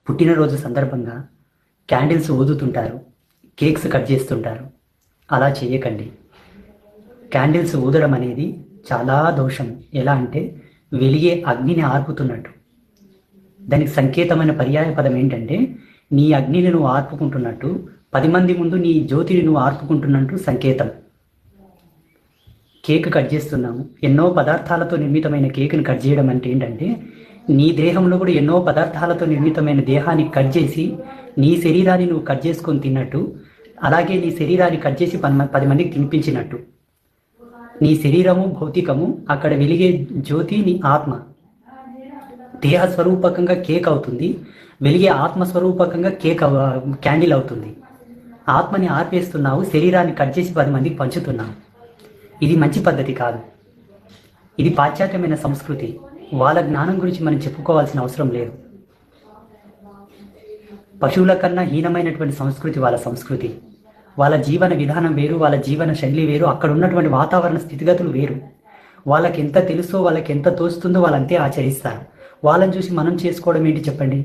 పుట్టినరోజు సందర్భంగా candles ఊదుతుంటారు, cakes cut చేస్తుంటారు. అలా చేయకండి. క్యాండిల్స్ ఊదడం అనేది చాలా దోషం. ఎలా అంటే వెలిగే అగ్నిని ఆర్పుతున్నట్టు. దానికి సంకేతమైన పర్యాయ పదం ఏంటంటే నీ అగ్నిని నువ్వు ఆర్పుకుంటున్నట్టు, 10 మంది ముందు నీ జ్యోతిని నువ్వు ఆర్పుకుంటున్నట్టు సంకేతం. కేక్ కట్ చేస్తున్నాము, ఎన్నో పదార్థాలతో నిర్మితమైన కేక్ని కట్ చేయడం అంటే ఏంటంటే నీ దేహంలో కూడా ఎన్నో పదార్థాలతో నిర్మితమైన దేహాన్ని కట్ చేసి నీ శరీరాన్ని నువ్వు కట్ చేసుకొని తిన్నట్టు, అలాగే నీ శరీరాన్ని కట్ చేసి 10 మందికి తినిపించినట్టు. నీ శరీరము భౌతికము, అక్కడ వెలిగే జ్యోతి నీ ఆత్మ. దేహ స్వరూపకంగా కేక్ అవుతుంది, వెలిగే ఆత్మస్వరూపకంగా క్యాండిల్ అవుతుంది. ఆత్మని ఆర్పేస్తున్నావు, శరీరాన్ని కట్ చేసి 10 మందికి పంచుతున్నావు. ఇది మంచి పద్ధతి కాదు. ఇది పాశ్చాత్యమైన సంస్కృతి. వాళ్ళ జ్ఞానం గురించి మనం చెప్పుకోవాల్సిన అవసరం లేదు. పశువుల కన్నా హీనమైనటువంటి సంస్కృతి వాళ్ళ సంస్కృతి. వాళ్ళ జీవన విధానం వేరు, వాళ్ళ జీవన శైలి వేరు, అక్కడ ఉన్నటువంటి వాతావరణ స్థితిగతులు వేరు. వాళ్ళకి ఎంత తెలుసో, వాళ్ళకి ఎంత తోస్తుందో వాళ్ళంతే ఆచరిస్తారు. వాళ్ళని చూసి మనం చేసుకోవడం ఏంటి చెప్పండి?